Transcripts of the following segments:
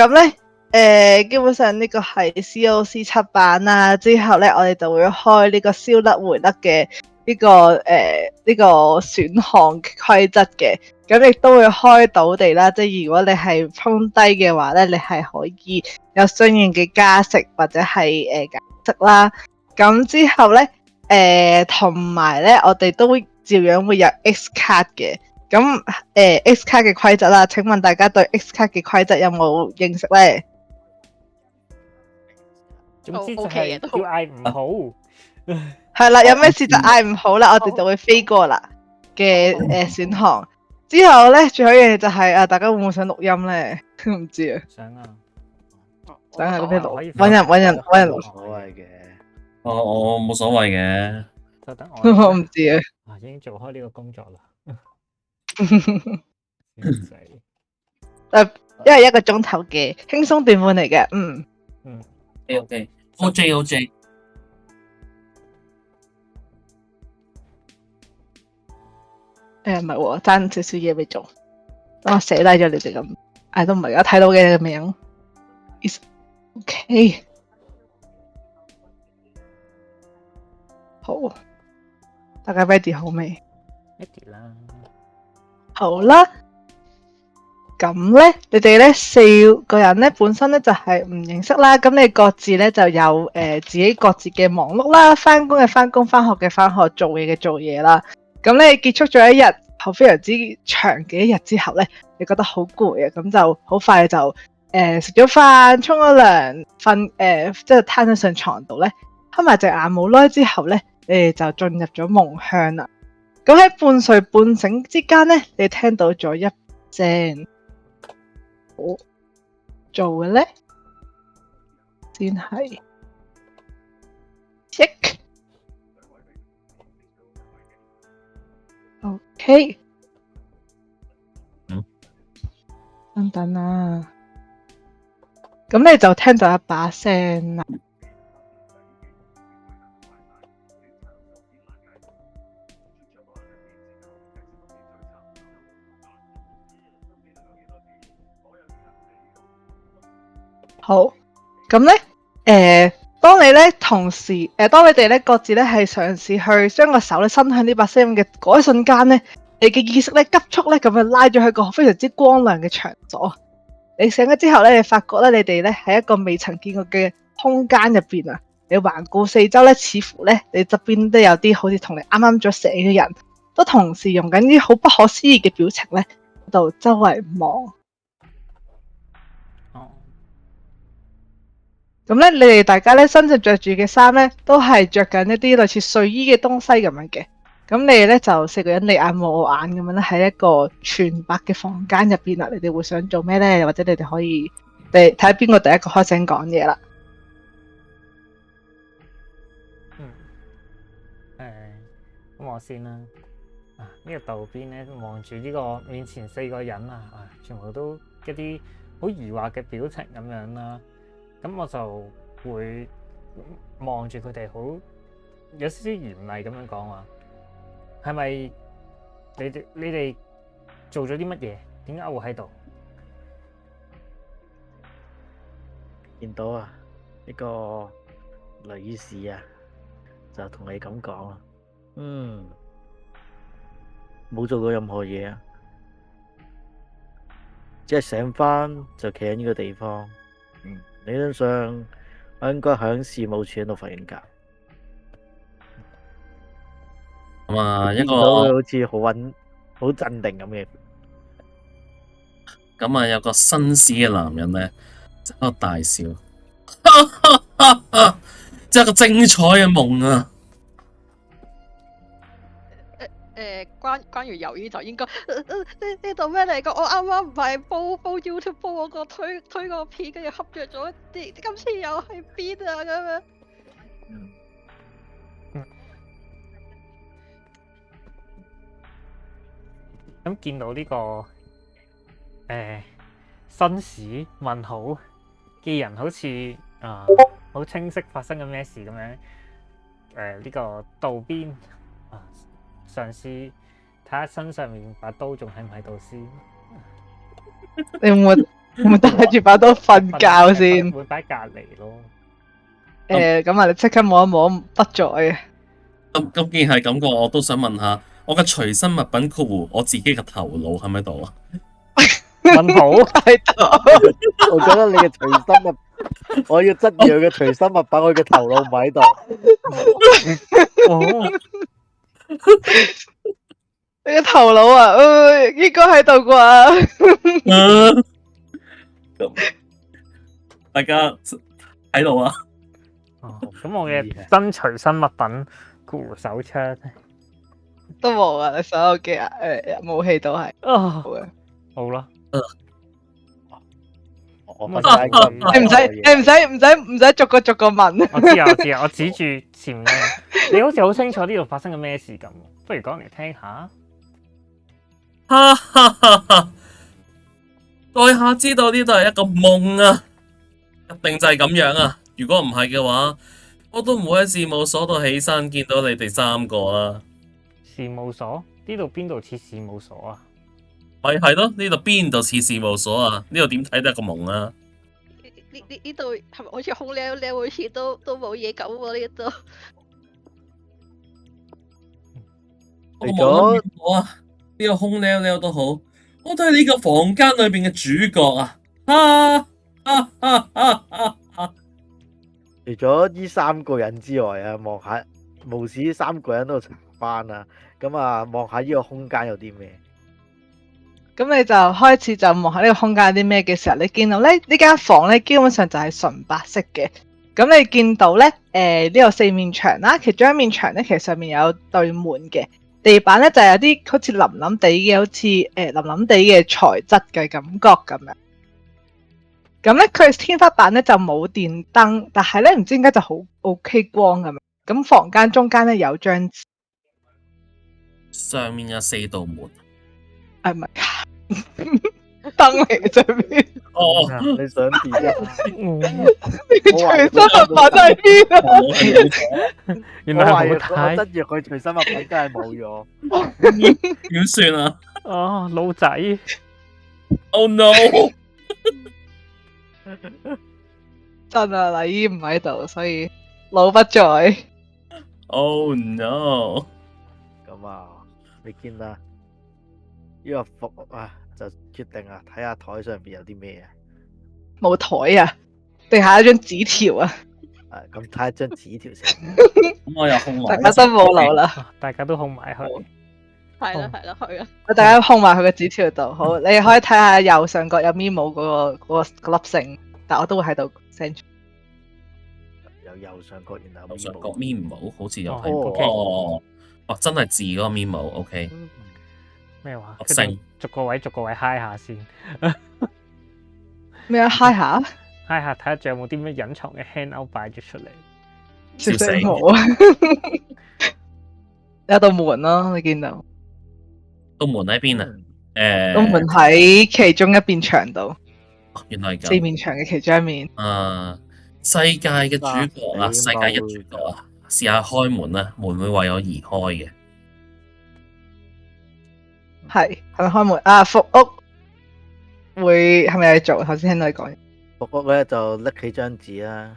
咁咧，基本上呢個係 COC 7版啦。之後咧，我哋就會開呢個燒甩回甩嘅呢個選項規則嘅。咁亦都會開倒地啦，即係如果你係衝低嘅話咧，你係可以有相應嘅加食或者係減食啦。咁之後咧，同埋咧，我哋都照樣會有 X 卡嘅。咁X 卡嘅規則啦，請問大家對 X 卡嘅規則有冇認識咧？總之就係要嗌唔好。係啦，有咩事就嗌唔好啦，我哋就會飛過啦嘅選項。之後咧，最後一樣嘢就係大家會唔會想錄音咧？唔知啊。想啊，想喺邊度錄？揾人錄。冇所謂嘅。我冇所謂嘅。就等我。我唔知啊。已經做開呢個工作啦。因為1個鐘頭嘅輕鬆段半嚟嘅，OK，OJ。唔係喎，爭少少嘢未做，等我寫低咗你哋咁，都唔係而家睇到嘅你嘅名 ，OK， 好，大家 ready 好未 ？ready 啦。好啦，咁咧，你哋咧4個人咧本身咧就係唔認識啦，咁你各自咧就有自己各自嘅忙碌啦，翻工嘅翻工，翻學嘅翻學，做嘢嘅做嘢啦。咁你結束咗一日後非常之長嘅一日之後咧，你覺得好攰啊，咁就好快就食咗飯，沖咗涼，瞓即係攤咗上床度咧，瞌埋隻眼冇耐之後咧，你哋就進入咗夢鄉啦。咁喺半睡半醒之間咧，你聽到咗一聲好做嘅咧，先係 check。OK，等啊，咁你就聽到一把聲啦。好，咁咧，當你咧同時，當你哋咧各自咧係嘗試去將個手咧伸向呢把聲嘅嗰一瞬間咧，你嘅意識咧急速咧咁樣拉咗去個非常之光亮嘅場所。你醒咗之後咧，你發覺咧你哋咧喺一個未曾見過嘅空間入邊啊！你環顧四周咧，似乎咧你側邊都有啲好似同你啱啱咗醒嘅人，都同時用緊啲好不可思議嘅表情咧，喺度周圍望。咁咧，你哋大家咧身上着住嘅衫咧，都係着緊一啲類似睡衣嘅東西咁樣嘅。咁你哋咧就4個人你眼望我眼咁樣咧，喺一個全白嘅房間入邊啦。你哋會想做咩咧？或者你哋可以睇下邊個第一個開聲講嘢啦。咁我先啦。呢個道邊咧望住呢個面前4個人啊，全部都一啲好疑惑嘅表情咁樣啦。咁我就會望住佢哋，好有少少嚴厲咁樣講話，係咪你哋做咗啲乜嘢？點解會喺度？見到啊，呢個女士啊，就同你咁講啊，冇做過任何嘢啊，只係醒翻就企喺呢個地方。理論上我應該喺事務處喺度瞓緊覺。咁啊，一個好似好穩、好鎮定咁嘅。咁啊，有個紳士嘅男人咧，就喺度大笑，真係個精彩嘅夢啊！關於魷魚就應該呢度咩嚟㗎？我啱啱唔係煲 YouTube 煲嗰個推個片，跟住恰着咗啲，今次又喺邊啊咁樣。咁見到呢個紳士問號嘅人，好似好清晰發生緊咩事咁樣。呢個道邊嘗試睇下身上面把刀仲喺唔喺度先。你會唔會會唔會帶住把刀瞓覺先？會擺隔離咯。咁啊，你即刻摸一摸不在嘅。咁既然係咁嘅，我都想問下，我嘅隨身物品括弧我自己嘅頭腦喺咪度啊？問好，喺度。我覺得你嘅隨身物，我要質疑佢嘅隨身物品，佢嘅頭腦唔喺度。哦，你嘅頭腦啊，應該喺度啩？咁大家喺度啊？咁我嘅真隨身物品括弧手槍。都冇啊，你所有嘅武器都係啊，好嘅。好啦，我瞓街咁，你唔使逐個問。我知啊，我指住前面嘅人，你好似好清楚呢度發生緊咩事咁，不如講嚟聽下。哈哈哈哈！在下知道呢度係一個夢啊，一定就係咁樣啊！如果唔係嘅話，我都唔會喺事務所度起身見到你哋三個啊！事務所？呢度邊度似事務所啊？係咯，呢度邊度似事務所啊？呢度點睇都係個夢啊！呢度係咪好似空溜溜，好似都冇嘢咁喎呢度。我冇諗過啊！呢個空溜溜都好，我都係呢個房間裏邊嘅主角啊！除咗呢三個人之外啊，望下無視呢三個人都查翻啊，咁啊望下呢個空間有啲咩？咁你就開始就望下呢個空間有啲咩嘅時候，你見到咧呢間房咧基本上就係純白色嘅。咁你見到咧呢個四面牆啦，其中一面牆咧其實上面有對門嘅，地板咧就有啲好似腍腍地嘅，好似腍腍地嘅材質嘅感覺咁樣。咁咧佢天花板咧就冇電燈，但係咧唔知點解就好 OK 光咁樣。咁房間中間咧有張紙，上面有4道門。唔係燈嚟嘅上面。哦，你想點啊？隨身物品喺邊啊？原來係冇我睇。質疑佢隨身物品真係冇咗。點算啊哦，老仔， ？Oh no！真啊，麗姨唔喺度，所以老不在。 Oh no！咁啊，你見啦，呢個服啊就決定啊，睇下台上邊有啲咩啊。冇台啊，地下一張紙條啊，咁睇下張紙條先。咁我又控埋大家都冇腦啦。大家都控埋去。係啦，去啊！我大家控埋佢個紙條度，好，你可以睇下右上角有 Memo 嗰粒星，但我都會喺度 send 出。有右上角，然後右上角 memo 好似有睇哦過。哦，真係字嗰個 memo，OK。咩話？粒星逐個位嗨下先，咩啊 ？Hi 下，嗨下睇下仲有冇啲咩隱藏嘅 handout 擺咗出嚟。笑死笑死我啊！有道門咯，你見到道門喺邊啊？道門喺其中一邊牆度，原來係四咁。面牆嘅其中一面。世界嘅主角啊，世界一主角啊，試下開門啦，門會為我而開嘅。係咪開門啊？福屋會係咪有嘢做？頭先聽到你講。服屋咧就拎起張紙啦，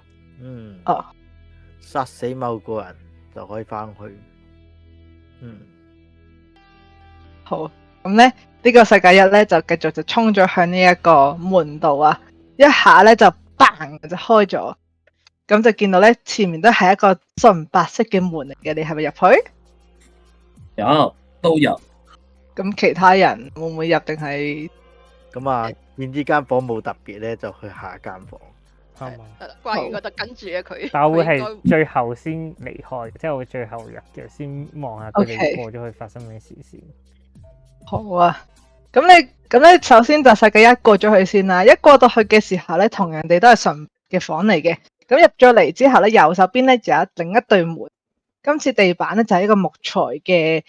哦，殺死某個人就可以翻去。好，咁咧呢個世界一咧就繼續就衝咗向呢一個門度啊，一下咧就 bang 就開咗，咁就見到咧前面都係一個純白色嘅門嚟嘅，你係咪入去？有都有。咁其他人會唔會入定係？咁啊，見呢間房冇特別咧，就去下一間房。啱啊！係啦，掛完我就跟住啊佢。但我會佢應係最後先離開，即係我會最後入嘅，先望下佢哋 OK 過咗去發生咩事先。好啊，咁咧首先就世界一過咗去先啦，一過到去嘅時候咧，同人哋都係純嘅房嚟嘅，咁入咗嚟之後咧，右手邊咧就有另一對門，今次地板咧就係一個木材嘅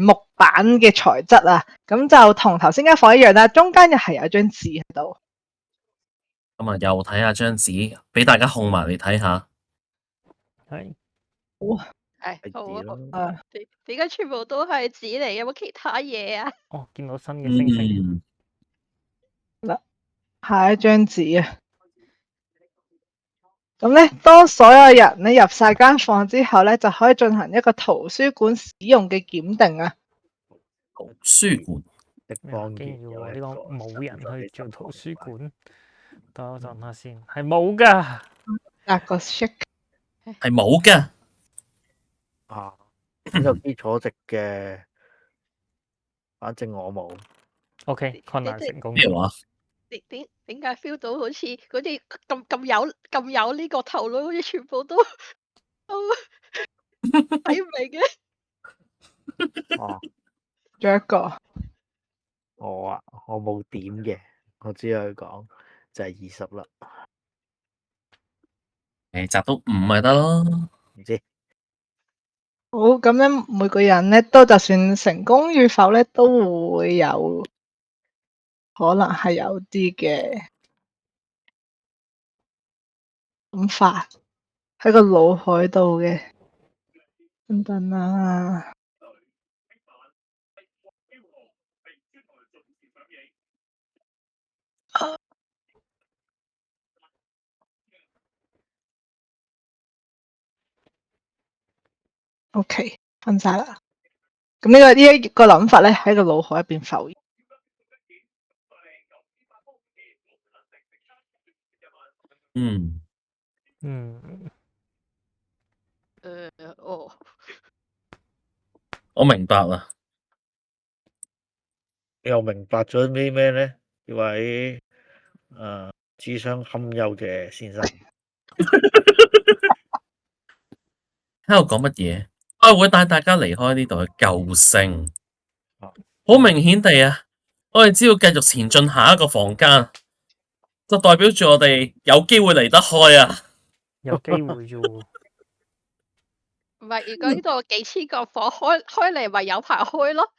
木板嘅材質啊，咁就同頭先間房一樣啦，中間又係有張紙喺度。咁啊，又睇下張紙，俾大家控埋嚟睇下。係係好啊！咯，啊，點解全部都係紙嚟？有冇其他嘢啊？哦，見到新嘅星星，下一張紙啊。咁咧，當所有人咧入晒間房之後咧，就可以進行一個圖書館使用嘅檢定啊。圖書館的咩啊方言竟然要我呢個冇人去做圖書館。館？等我陣下先，係冇噶。搭個 shake。係冇嘅。啊，有基礎值嘅，反正我冇。 OK，困難成功。咩話？點解 feel 到好似嗰啲咁有呢個頭腦，好似全部都睇唔明嘅？哦，仲有一個我冇點嘅，我只可以講就係20啦。集到5咪得咯。唔知好，咁樣每個人咧都就算成功與否咧，都會有可能係有啲嘅諗法喺個腦海度嘅。等等啊。OK，分晒啦。咁呢一個諗法咧喺個腦海入邊浮現。嗯，嗯，哦，我明白啦。你又明白咗啲咩咧？呢位智商堪憂嘅先生。喺度講乜嘢？我會帶大家離開呢度去救星。啊好明顯地啊，我哋只要繼續前進下一個房間，就代表住我哋有機會離得開啊！有機會啫喎。唔係，如果呢度幾千個房開嚟，咪有排開咯。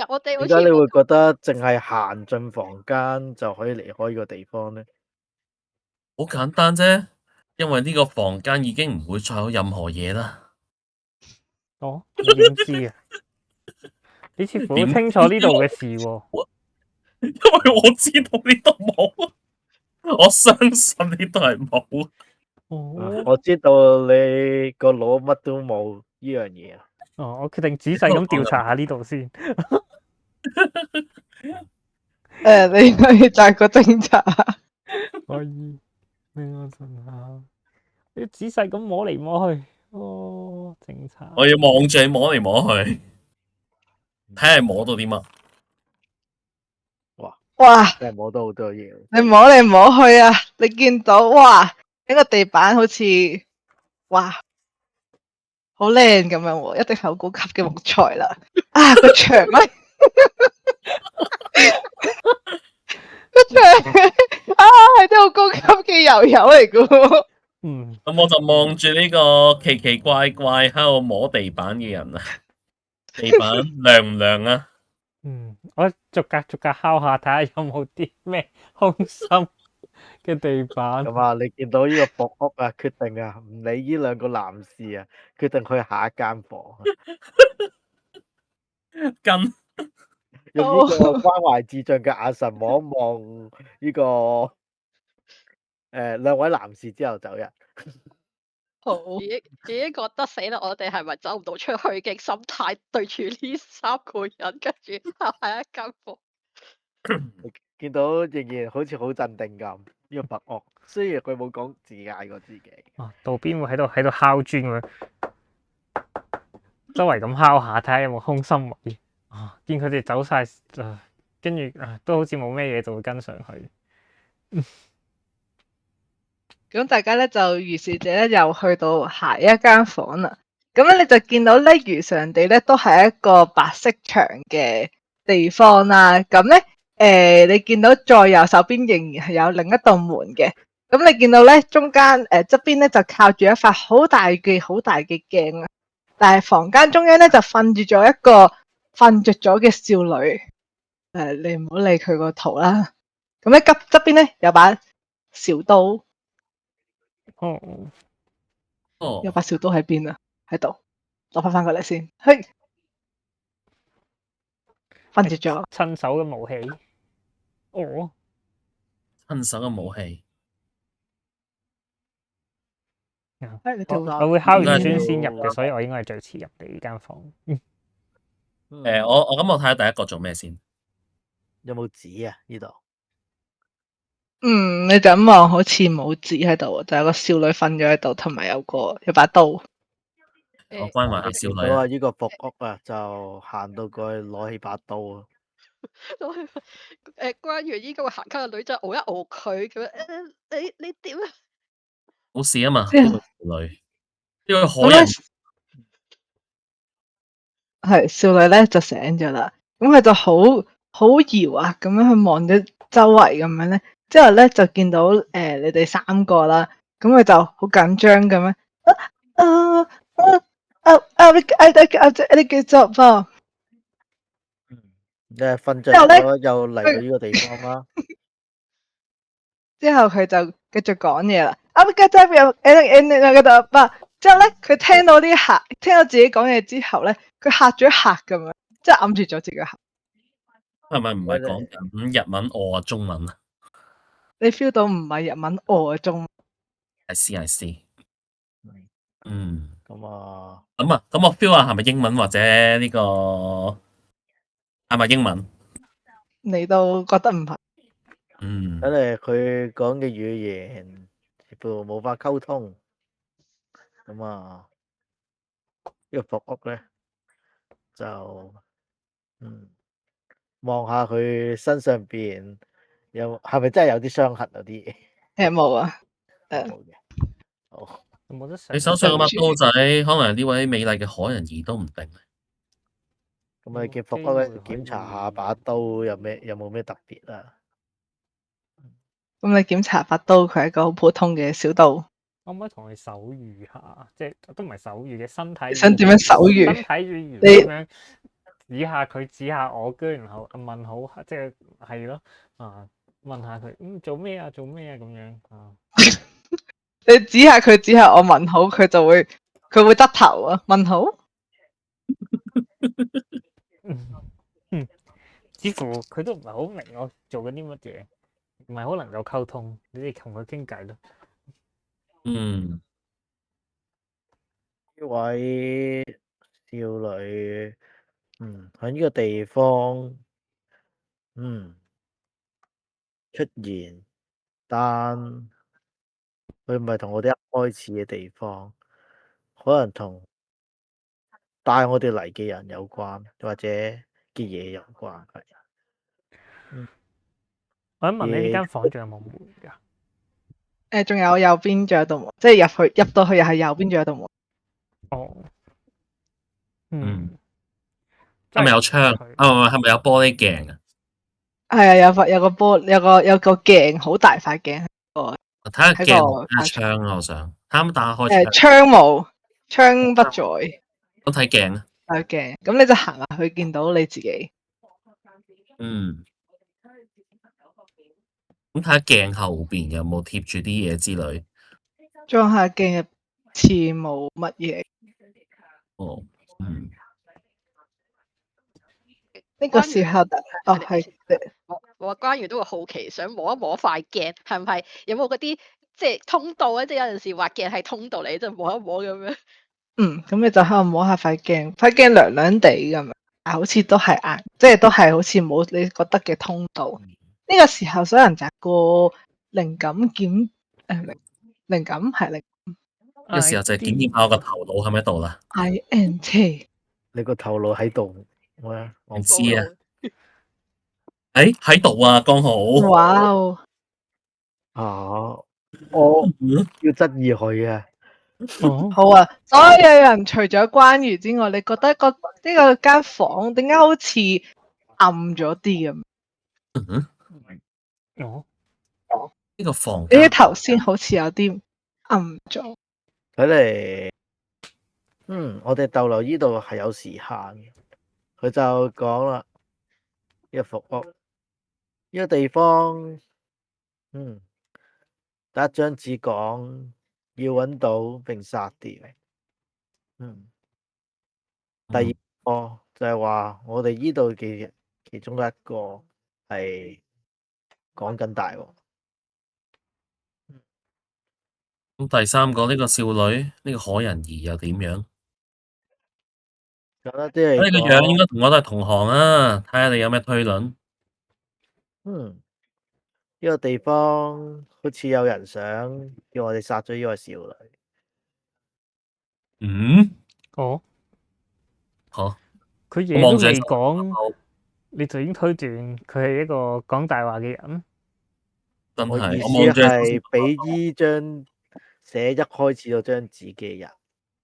我哋好似點解你會覺得淨係行進房間就可以離開呢個地方咧？好簡單啫，因為呢個房間已經唔會再有任何嘢啦。哦，你點知啊？你似乎好清楚呢度嘅事喎。因為我知道呢度冇，我相信呢度係冇。哦，我知道你個腦乜都冇呢樣嘢啊！哦，我決定仔細咁調查下呢度先。你可以摘個偵查。可以，俾我陣下。要仔細咁摸嚟摸去。哦，偵查。我要望住你摸嚟摸去，睇下摸到啲乜。哇！真係摸到好多嘢。你摸嚟摸去啊！你見到哇，呢個地板好似哇好靚咁樣喎，一定係好高級嘅木材啦。啊，個牆咧，個牆啊係啲好高級嘅油油嚟嘅喎。嗯，咁我就望住呢個奇奇怪怪喺度摸地板嘅人啊，地板涼唔涼啊？嗯，我逐格敲下，睇下有冇啲咩空心嘅地板。咁啊，你見到呢個木屋啊，決定啊，唔理呢兩個男士啊，決定去下一間房啊，跟用呢個關懷智障嘅眼神望一望呢個兩位男士之後走人。好，已經覺得死啦！我哋係咪走唔到出去嘅心態對住呢三個人，跟住下一間房。見到仍然好似好鎮定咁，呢個木屋雖然佢冇講自嗌過自己。啊，道邊會喺度敲磚咁樣，周圍咁敲下，睇下有冇空心位。啊，見佢哋走晒，跟住都好似冇咩嘢，就會跟上去。咁大家咧就如是者咧又去到下一間房啦。咁咧你就見到咧如常地咧都係一個白色牆嘅地方啦。咁咧你見到再右手邊仍然係有另一道門嘅。咁你見到咧中間側邊咧就靠住一塊好大嘅鏡啊。但係房間中央咧就瞓住咗一個瞓着咗嘅少女。你唔好理佢個圖啦。咁咧側邊咧有把小刀。哦，哦，有把小刀喺邊啊？喺度，攞翻過嚟先。嘿，瞓住咗。親手嘅武器。哦，噴手嘅武器，你哋會我會敲完應該磚先入嘅，要所以我應該係最遲入嚟呢間房。我睇下第一個做咩先。有冇紙啊？呢度你就咁望，好似冇紙喺度，就有個少女瞓咗喺度，同埋有把刀。我關懷下少女啊。見到啊，呢個伏屋啊，就行到過去攞起把刀啊。關於呢個行卡嘅女仔傲一傲佢咁樣，你點啊？冇事啊嘛，之後呢個少女，呢個可咁咧人係少女咧就醒咗啦，咁佢就好搖啊，咁樣去望咗周圍咁樣咧，之後咧就見到你哋3個啦，咁佢就好緊張咁樣你繼續噃。你係瞓着之後咧咗又嚟到呢個地方啦。之後佢就繼續講嘢啦。之後咧，佢聽到自己講嘢之後咧，佢嚇咗一嚇咁樣，即係揞住咗自己口。係咪唔係講緊日文我啊中文啊你 feel 到唔係日文嘅中文？ ？I see。咁啊，咁我 feel 下係咪英文或者呢個係咪英文？你都覺得唔係？嗯，睇嚟佢講嘅語言全部冇法溝通。咁啊，呢個伏屋咧就望下佢身上邊係咪真係有啲傷痕嗰啲？冇啊。冇嘅。好，有冇得食？你手上嗰把刀仔，可能係呢位美麗嘅可人兒都唔定。咁啊，叫伏屋咧檢查下把刀有冇咩特別啊？咁你檢查把刀，佢係一個好普通嘅小刀。可唔可以同佢手語下？即係都唔係手語嘅身體語言。你想點樣手語？身體語言咁樣指下佢，指下我，跟住然後問好，即係咯問下佢做咩啊咁樣啊。你指下佢，指下我問好，佢會得頭啊。問好。似乎佢都唔係好明我做緊啲乜嘢，唔係好能夠溝通。你哋同佢傾偈咯。呢位少女，喺呢個地方，出現，但佢唔係同我哋一開始嘅地方，可能同帶我哋嚟嘅人有關，或者嘅嘢有關，係。我想問你呢間房仲有冇門㗎？仲有右邊仲有道門，即係入到去又係右邊仲有道門。哦，係咪有窗？係咪有玻璃鏡啊？係啊，有個鏡，好大塊鏡。我睇下鏡，睇下窗啊！我想睇下可唔可以打開窗。窗冇，窗不在。我睇鏡啊。有鏡，咁你就行入去見到你自己。咁睇下鏡後邊有冇貼住啲嘢之類。裝下鏡入似冇乜嘢。呢個時候係我關於都會好奇，想摸一摸塊鏡，係唔係有冇嗰啲即係通道咧？即係有陣時畫鏡係通道嚟，即係摸一摸咁樣。咁你就喺度摸下塊鏡，塊鏡涼涼地咁樣，好似都係硬，即係都係好似冇你覺得嘅通道。呢個時候，所有人就個靈感檢靈感係靈。呢個時候就檢驗下我個頭腦喺咪度啦。INT，你個頭腦喺度，我唔知啊。喺度啊，剛好。哇哦！我要質疑佢啊。好啊！所有人除咗關羽之外，你覺得呢個間房點解好似暗咗啲咁？呢個房你頭先好似有啲暗咗。睇嚟，我哋逗留呢度係有時限嘅。佢就講啦，呢個伏屋，呢個地方，得一張紙講要揾到並殺掉。第二個就係話我哋呢度嘅其中一個係講緊大鑊。咁第三個呢個少女呢個可人兒又點樣？簡單啲嚟睇你個樣應講，該同我都係同行啊！睇下你有咩推論。呢個地方好似有人想叫我哋殺咗呢個少女。嗯，哦，好，佢我望住你嘢都未講，你就已經推斷佢係一個講大話嘅人。真係，我意思我望住你手係先俾呢張寫一開始嗰張紙嘅人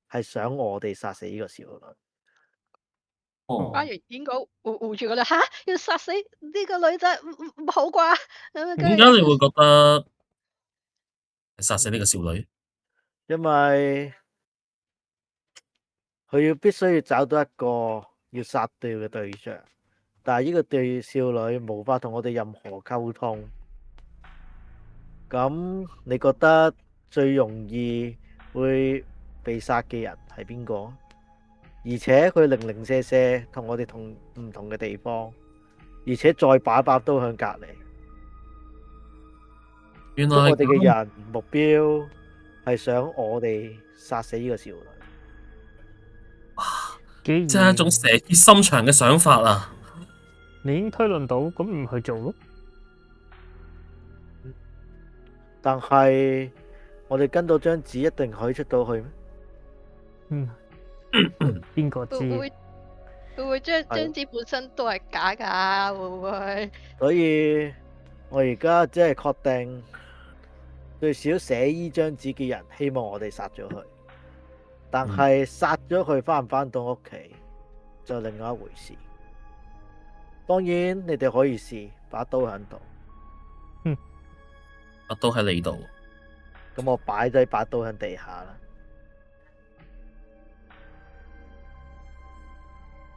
係想我哋殺死呢個少女。哦，關完應該護住嗰度吓，要殺死呢個女仔唔好啩？咁點解你會覺得係殺死呢個少女？因為佢必須要找到一個要殺掉嘅對象，但係呢個對少女無法同我哋任何溝通。咁你覺得最容易會被殺嘅人係邊個？而且佢零零舍舍同我哋同唔同嘅地方，而且再把刀向隔離。原來係捉我哋嘅咁，人目標係想我哋殺死呢個少女。既然即係一種蛇蠍心腸嘅想法啊！你已經推論到，咁唔去做咯。但係我哋跟到張紙一定可以出到去咩？嗯，邊個知？會唔會張紙本身都係假㗎？會唔會？所以我而家只係確定最少寫呢張紙嘅人希望我哋殺咗佢，但係殺咗佢翻唔翻到屋企就另外一回事。當然你哋可以試把刀喺度，把刀喺你度，咁我擺低把刀喺地下啦。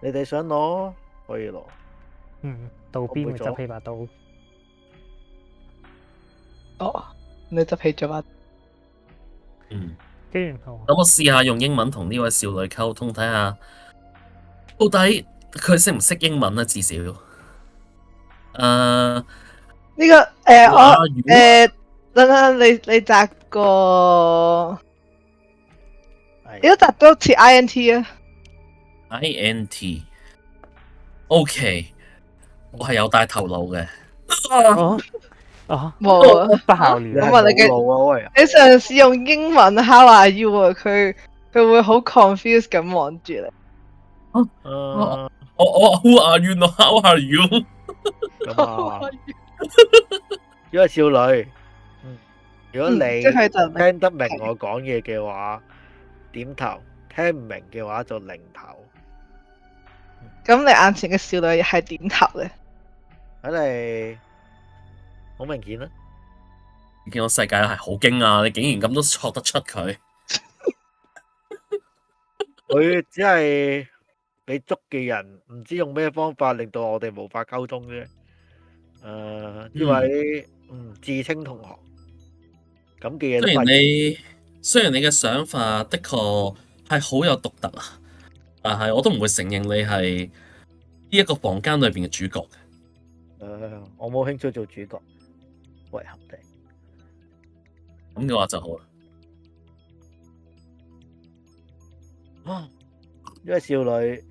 你哋想攞可以攞，道邊會執起把刀。哦，你執起咗把。嗯，既然好，咁我試下用英文同呢位少女溝通，睇下到底佢識唔識英文啊？至少，呢個我等等你摘個，你都摘多次 INT 啊。INT，OK，我係有帶頭腦嘅。冇啊，不效了。你係冇腦啊喂！你嘗試用英文 How are you 啊？佢會好 confused 咁望住你。我 Who are you? Not how are you? 咁啊，呢個少女，如果你即係就聽得明我講嘢嘅話，點頭；聽唔明嘅話就擰頭。咁你眼前嘅少女係點頭嘅？睇嚟好明顯啦。你見我世界係好驚訝，你竟然咁都錯得出佢。佢只係俾捉嘅人唔知用咩方法令到我哋無法溝通啫。呢位自稱同學咁嘅嘢都發現。雖然你嘅想法的確係好有獨特啊，但係我都唔會承認你係呢一個房間裏邊嘅主角嘅。我冇興趣做主角，遺憾地。咁嘅話就好啦。呢位少女，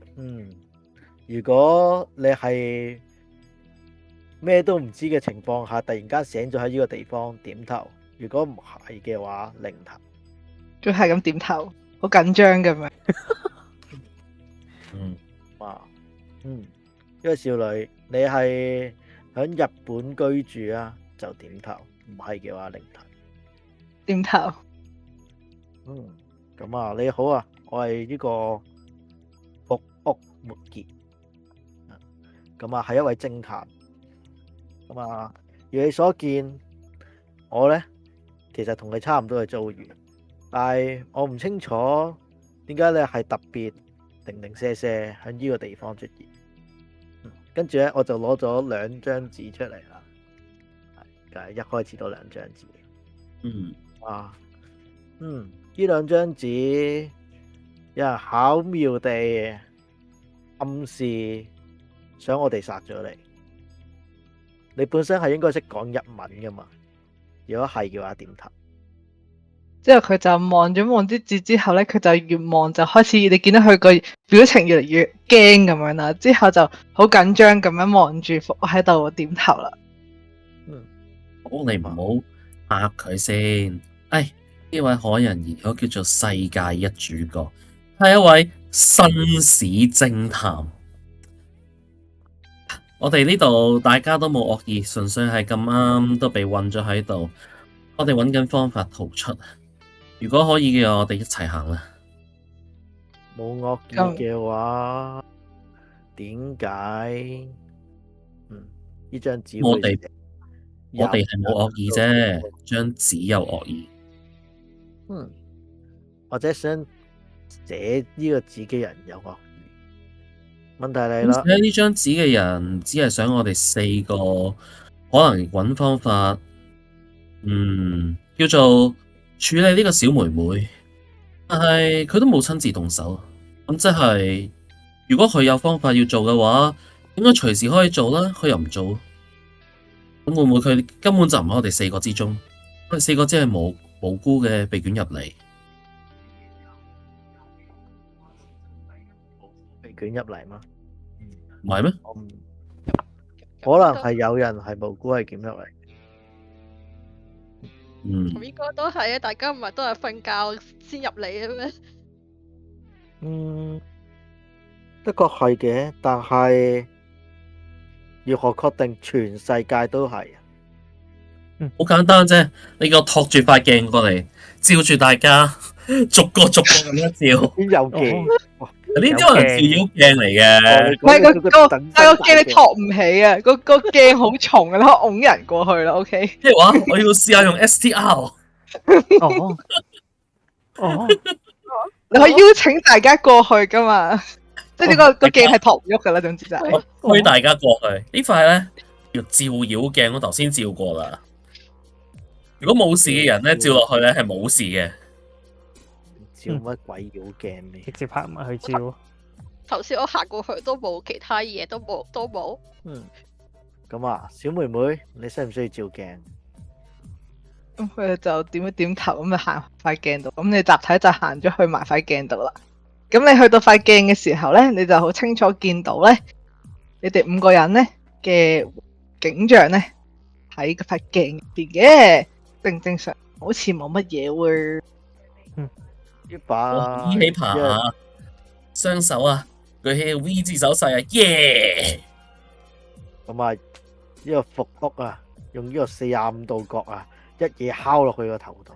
如果你係咩都唔知嘅情況下，突然間醒咗喺呢個地方，點頭；如果唔係嘅話，擰頭。仲係咁點頭，好緊張咁樣。呢位少女，你係喺日本居住啊，就點頭；唔係嘅話，擰頭。點頭。咁啊，你好啊，我係呢個木屋末傑，咁啊係一位偵探。咁啊，如你所見，我呢其實同你差唔多嘅遭遇，但係我唔清楚點解你係特別零零舍舍喺呢個地方出現。跟住呢，我就攞咗兩張紙出嚟啦，係一開始都兩張紙。呢兩張紙有人巧妙地暗示想我哋殺咗你。你本身係應該識講日文噶嘛？如果係嘅話，點頭。之後佢就望咗望啲字之後咧，佢就越望就開始，你見到佢個表情越嚟越驚咁樣啦。之後就好緊張咁樣望住伏喺度點頭啦。好，你唔好嚇佢先。呢位可人如果叫做世界一主角，係一位紳士偵探。我哋呢度大家都冇惡意，純粹係咁啱都被困咗喺度。我哋揾緊方法逃出。如果可以嘅話，我哋一齊行啦。冇惡意嘅話，點解？呢張紙我會哋係冇惡意啫，張紙有惡意。或者想寫呢個紙嘅人有惡意。問題嚟啦，寫呢張紙嘅人只係想我哋4個可能揾方法，叫做處理呢個小妹妹，但係佢都冇親自動手。咁即係，如果佢有方法要做嘅話，應該隨時可以做啦。佢又唔做，咁會唔會佢根本就唔喺我哋4個之中？我哋4個只係無辜嘅被捲入嚟。被捲入嚟嘛？唔係咩？可能係有人係無辜係捲入嚟。咁應該都係啊！大家唔係都係瞓覺先入嚟嘅咩？的確係嘅，但係如何確定全世界都係？好簡單啫，你個托住塊鏡過嚟，照住大家，逐個咁樣照。邊有鏡？呢啲可能照妖鏡嚟嘅。唔係個鏡你托唔起啊！個鏡好重啊，你可以拱人過去啦。OK。即係話我要試下用 STR。你可以邀請大家過去噶嘛？即係呢個鏡係托唔喐噶啦，總之就係。推大家過去呢塊咧，要照妖鏡，我頭先照過啦。如果冇事嘅人咧，照落去咧係冇事嘅。照乜鬼妖鏡咩？直接拍埋去照。頭先我行過去都冇其他嘢，都冇。咁啊，小妹妹，你需唔需要照鏡？咁佢就點一點頭咁就行塊鏡度，咁你集體就行咗去埋塊鏡度啦。咁你去到塊鏡嘅時候咧，你就好清楚見到咧，你哋5個人咧嘅景象咧喺嗰塊鏡入邊嘅，正常，好似冇乜嘢喎。呢把依起爬，雙手啊，舉起 V 字手勢啊，耶！咁啊，呢個伏屋啊，用呢個45度角啊，一嘢敲落去個頭度。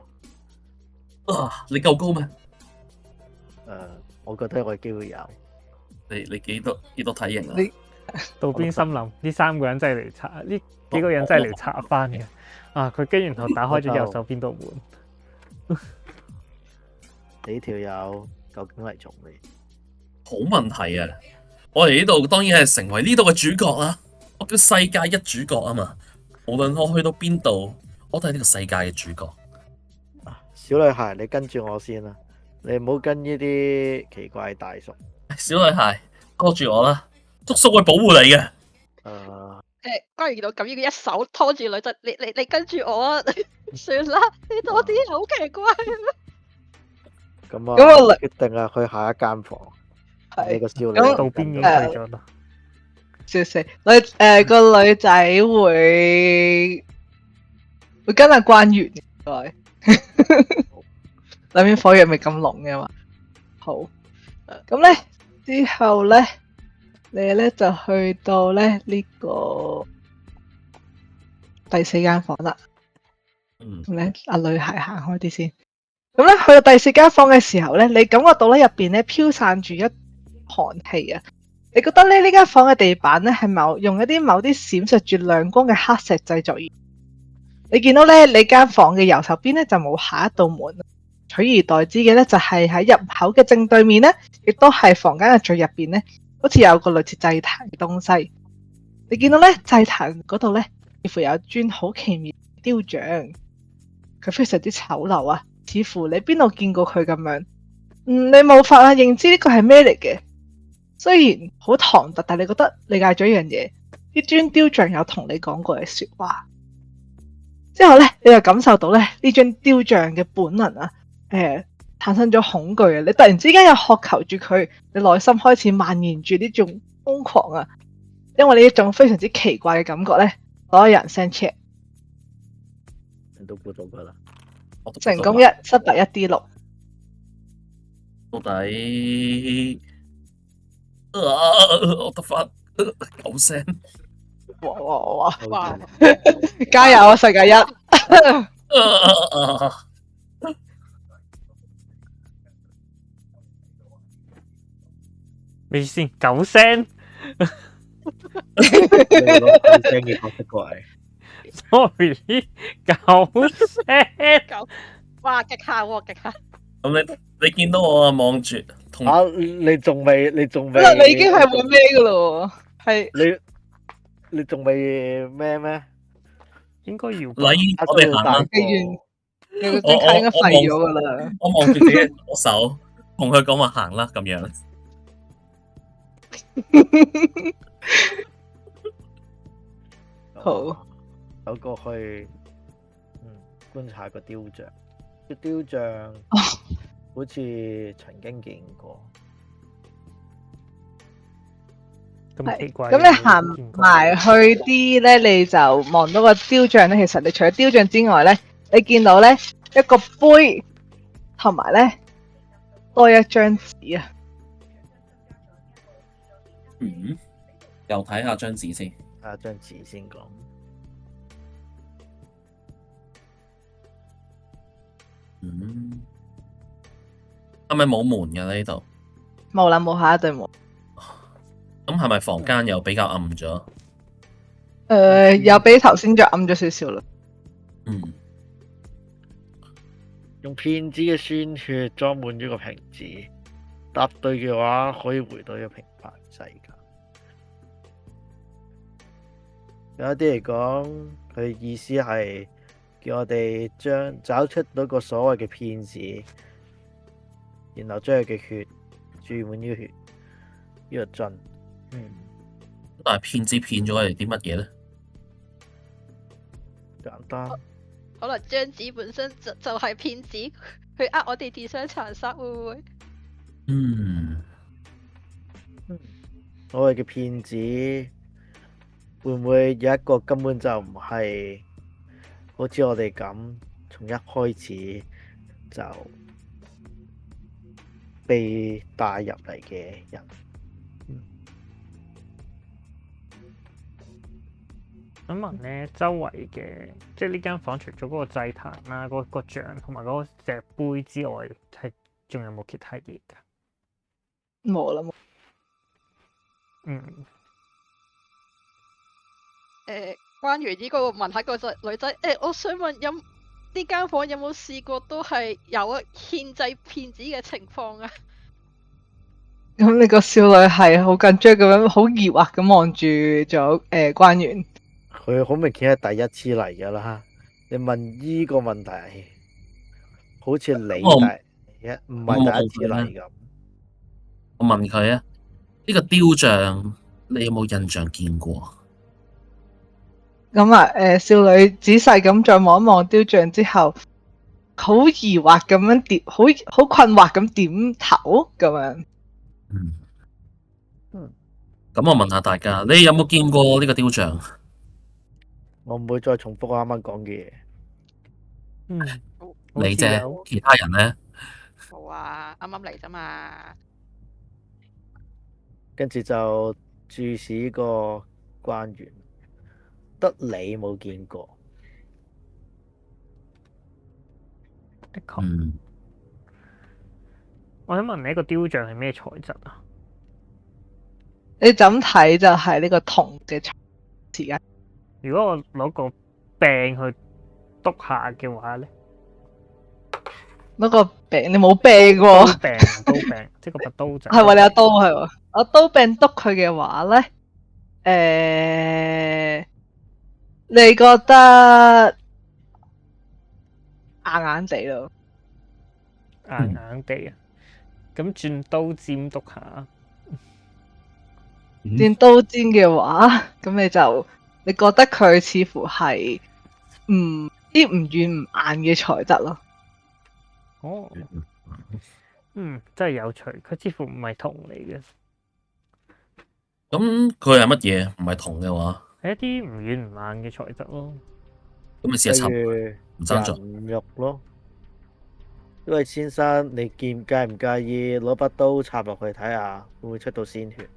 你夠高咩？我覺得我有機會有。你幾多體型啊？道邊森林呢3個人真係嚟查，呢幾個人真係嚟查翻嘅。佢跟然後打開咗右手邊度門。你條友究竟嚟做咩？好問題啊！我哋呢度當然係成為呢度嘅主角啦。我叫世界一主角啊嘛。無論我去到邊度，我都係呢個世界嘅主角。小女孩，你跟住我先啦，你唔好跟呢啲奇怪大叔。小女孩，跟住我啦，叔叔會保護你嘅。關於見到咁樣嘅一手拖住女仔，你跟住我啊！算啦，呢度啲嘢好奇怪。咁啊，決定啊，去下一間房。你個少女道邊已經去咗啦。笑死！個女仔會跟阿關完嘅，裏面火藥味咁濃嘅嘛。好，咁咧之後咧，你咧就去到咧呢個第4間房啦。咁咧，阿女孩行開啲先。咁咧去到第4間房嘅時候咧，你感覺到咧入邊咧飄散住一寒氣啊！你覺得咧呢間房嘅地板咧係用一啲某啲閃爍住亮光嘅黑石製作而。你見到咧你間房嘅右手邊咧就冇下一道門，取而代之嘅咧就係喺入口嘅正對面咧，亦都係房間嘅最入邊咧，好似有個類似祭壇嘅東西。你見到咧祭壇嗰度咧，似乎有一尊好奇妙嘅雕像，佢非常之醜陋啊！似乎你邊度見過佢咁樣，你冇法啊認知呢個係咩嚟嘅。雖然好唐突，但你覺得理解咗一樣嘢，呢尊雕像有同你講過嘅說話。之後咧，你就感受到咧呢張雕像嘅本能啊，產生咗恐懼啊！你突然之間又渴求住佢，你內心開始蔓延住呢種瘋狂啊！因為呢一種非常之奇怪嘅感覺咧，所有人 send check，人都估到噶啦。我都成功一，失敗一 D6。到底我得翻9聲。哇哇哇！哇！加油啊，世界一！未先9聲你攞9聲嘅角色過嚟， ，sorry 9聲。九，哇！極限喎，極限。咁你見到我啊，望住同你仲未你已經係會咩噶咯？係你仲未咩？應該要禮，我哋行啦。你個張卡應該廢咗噶啦。我望住自己左手，同佢講話行啦，咁樣。好，走過去，觀察個雕像。個雕像好似曾經見過。咁奇怪。咁你行埋去啲咧，你就望到個雕像咧。其實你除咗雕像之外咧，你見到咧一個杯，同埋咧多一張紙啊。又睇下張紙先。睇下張紙先講。係咪冇門嘅呢度？冇啦，冇下一對門。咁係咪房間又比較暗咗？又比頭先再暗咗少少啦。用騙子嘅鮮血裝滿咗個瓶子，答對嘅話可以回到一個平凡世界。有一啲嚟講，佢意思係叫我哋找出嗰個所謂嘅騙子，然後將佢嘅血注滿呢個血呢個樽。但係騙子騙咗我哋啲乜嘢咧？簡單。可能張紙本身就係騙子，去呃我哋自相殘殺，會唔會？所謂嘅騙子，會唔會有一個根本就唔係好似我哋咁，從一開始就被帶入嚟嘅人？想問咧，周圍嘅即係呢間房，除咗嗰個祭壇啦、嗰個像同埋嗰個石杯之外，係仲有冇其他嘢㗎？冇啦。關於呢個問下個女仔，我想問呢間房有冇試過都係有獻祭騙子嘅情況啊？咁你個少女係好緊張咁樣，好疑惑咁望住咗關員。佢好明顯係第一次嚟噶啦，你問呢個問題，好似你唔係第一次嚟咁。我問佢啊，呢個雕像你有冇印象見過？咁啊，少女仔細咁再望一望雕像之後，好疑惑咁樣點，好困惑咁點頭咁樣。咁我問下大家，你有冇見過呢個雕像？我唔會再重複我啱啱講嘅嘢。你啫，其他人咧？好啊，啱啱嚟啫嘛。跟住就注視呢個關員，得你冇見過。的確。我想問你，一個雕像係咩材質啊？你怎睇就係呢個銅嘅材質。如果我攞個柄去篤下嘅話咧，攞個柄你冇柄喎。刀柄，即係個把刀仔。係喎，你有刀係喎。我刀柄篤佢嘅話咧，你覺得硬硬地咯？硬硬地啊！咁轉刀尖篤下。轉刀尖嘅話，咁你覺得佢似乎係啲唔軟唔硬嘅材質咯。哦，真係有趣。佢似乎唔係銅嚟嘅，咁佢係乜嘢？唔係銅嘅話，係一啲唔軟唔硬嘅材質咯。咁你試下插例如唔爭在人肉咯。呢位先生，你介唔介意攞把刀插落去睇下，會唔會出到鮮血？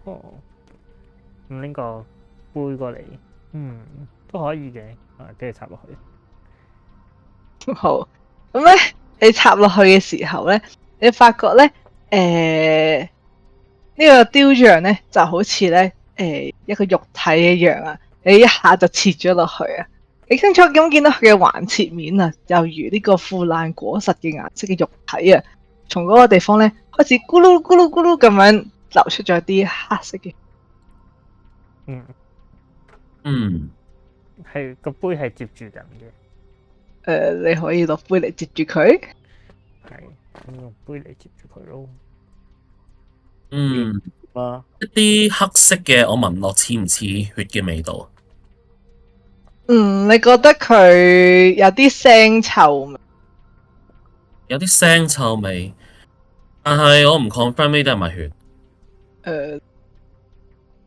哦，咁拎個杯過嚟，都可以嘅，跟住插落去。好，咁咧你插落去嘅時候咧，你發覺咧，呢個雕像咧就好似咧一個肉體一樣啊，你一下就切咗落去啊！你清楚咁見到佢嘅橫切面啊，猶如呢個腐爛果實嘅顏色嘅肉體啊，從嗰個地方咧開始咕嚕咕嚕咕嚕咁樣流出咗啲黑色嘅。係個杯係接住人嘅。你可以攞杯嚟接住佢。係咁用杯嚟接住佢咯。啊，一啲黑色嘅，我聞落似唔似血嘅味道？你覺得佢有啲腥臭味？有啲腥臭味，但係我唔 confirm 呢啲係咪血。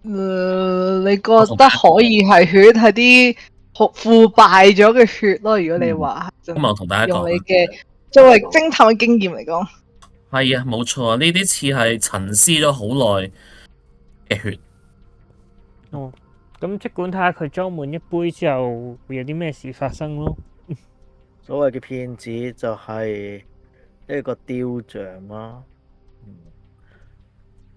你覺得可以係血，係啲腐敗咗嘅血咯？如果你話咁我同大家用講你嘅作為偵探嘅經驗嚟講，係啊，冇錯啊，呢啲似係陳屍咗好耐嘅血。哦，咁即管睇下佢裝滿一杯之後會有啲咩事發生咯。所謂嘅騙子就係一個雕像啦。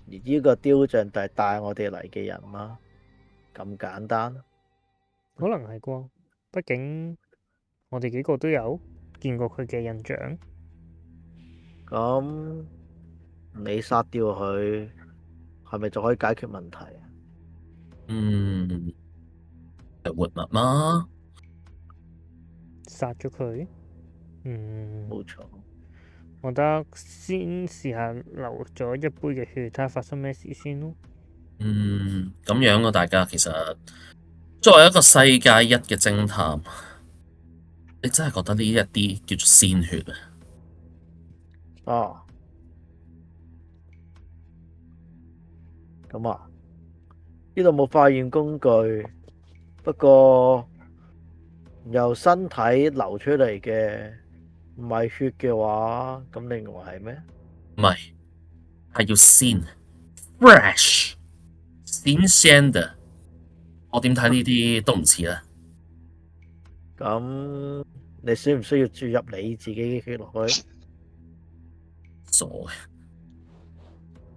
而呢個雕像就係帶我哋嚟嘅人啦，咁簡單。可能係啩，畢竟我哋幾個都有見過佢嘅印象。咁你殺掉佢，係咪就可以解決問題啊？係活物嗎？殺咗佢？冇錯。我覺得先試下留咗一杯嘅血，睇下發生咩事先咯。咁樣啊，大家其實作為一個世界一嘅偵探，你真係覺得呢一啲叫做鮮血啊？啊，咁啊，呢度冇化驗工具，不過由身體流出嚟嘅唔係血嘅話，咁你認為係咩？唔係，係要鮮 fresh 新鮮嘅。我點睇呢啲都唔似啦。咁你需唔需要注入你自己嘅血落去？傻嘅，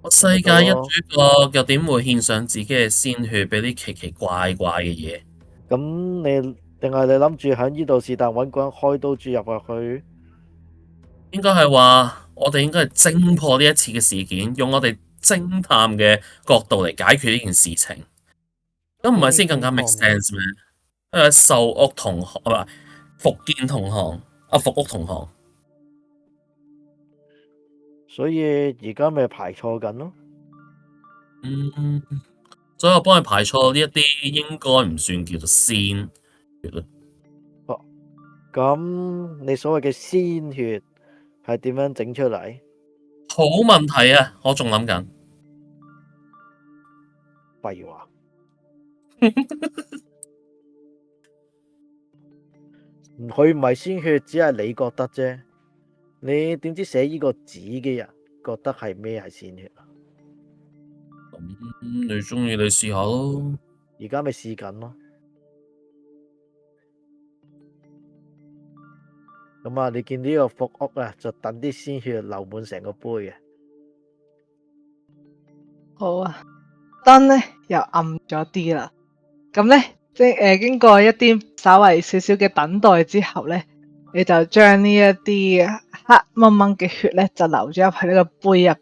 我世界一主角又點會獻上自己嘅鮮血俾啲奇奇怪怪嘅嘢？咁你定係你諗住喺呢度是但揾個人開刀注入落去？應該係話我哋應該係偵破呢一次嘅事件，用我哋偵探嘅角度嚟解決呢件事情。咁唔係先更加 make sense 咩？壽屋同行啊，福建同行啊，福屋同行。所以而家咪排錯緊咯。所以我幫佢排錯呢一啲，應該唔算叫做鮮血咯。咁你所謂嘅鮮血係點樣整出嚟？好問題啊！我仲諗緊。廢話。佢唔係鮮血，只係你覺得啫。你點知寫呢個紙嘅人覺得係咩係鮮血啊？咁你中意你試下咯。而家咪試緊咯。咁啊，你見呢個福屋啊，就等啲鮮血流滿成個杯嘅。好啊，燈咧又暗咗啲啦。咁咧，經過一啲稍微少少嘅等待之後咧，你就將呢一啲黑掹掹嘅血咧，就流咗入去呢個杯入。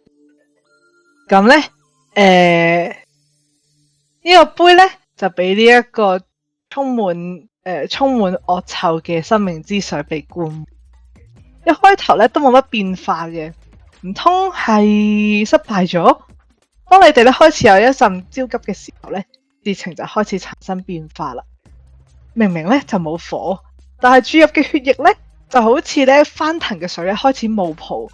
咁咧，呢個杯咧就俾呢一個充滿惡臭嘅生命之水被灌。一開頭咧都冇乜變化嘅，唔通係失敗咗？當你哋咧開始有一陣焦急嘅時候咧，事情就開始產生變化啦。明明咧就冇火，但係注入嘅血液咧，就好似咧翻騰嘅水咧開始冒泡，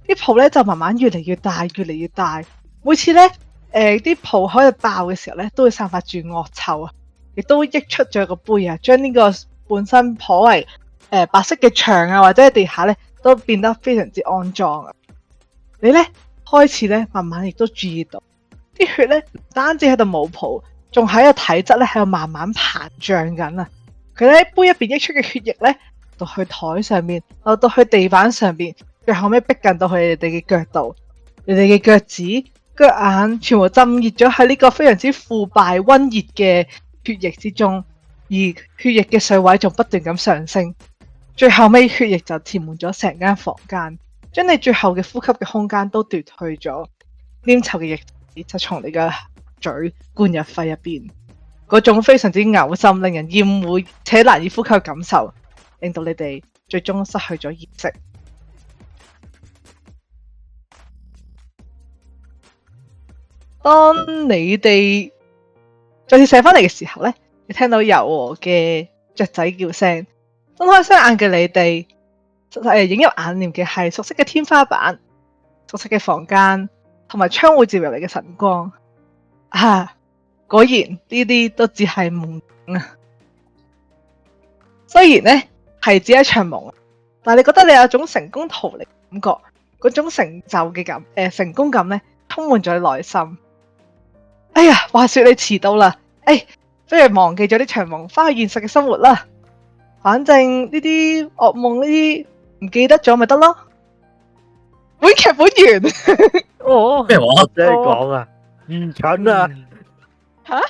啲泡咧就慢慢越嚟越大，越嚟越大。每次咧，啲泡喺度爆嘅時候咧，都會散發住惡臭啊，亦都溢出咗個杯啊，將呢個本身頗為白色嘅牆啊，或者係地下咧，都變得非常之骯髒啊。你咧開始咧慢慢亦都注意到，啲血咧唔單止喺度冒泡，仲喺個體質咧喺度慢慢膨脹緊啊！佢咧杯入邊溢出嘅血液咧，到去台上面，到去地板上邊，最後尾逼近到佢哋嘅腳度，你哋嘅腳趾、腳眼全部浸熱咗喺呢個非常之腐敗、溫熱嘅血液之中，而血液嘅水位仲不斷咁上升，最後尾血液就填滿咗成間房間，將你最後嘅呼吸嘅空間都奪去咗，黏稠嘅液體就從你嘅嘴灌入肺入邊。嗰種非常之嘔心、令人厭惡且難以呼吸嘅感受，令到你哋最終失去咗意識。當你哋再次醒返嚟嘅時候咧，你聽到柔和嘅雀仔叫聲，睜開雙眼嘅你哋，映入眼簾嘅係熟悉嘅天花板、熟悉嘅房間，同埋窗戶照入嚟嘅晨光。果然呢啲都只係夢境啊！雖然呢係只係一場夢，但係你覺得你有種成功逃離感覺，嗰種成就嘅成功感呢，充滿咗你內心。哎呀，話說你遲到啦，不如忘記咗呢場夢，翻去現實嘅生活啦。反正呢啲噩夢呢啲唔記得咗咪得咯。本劇本完。哦，咩話？即係講啊，愚蠢啊！嚇？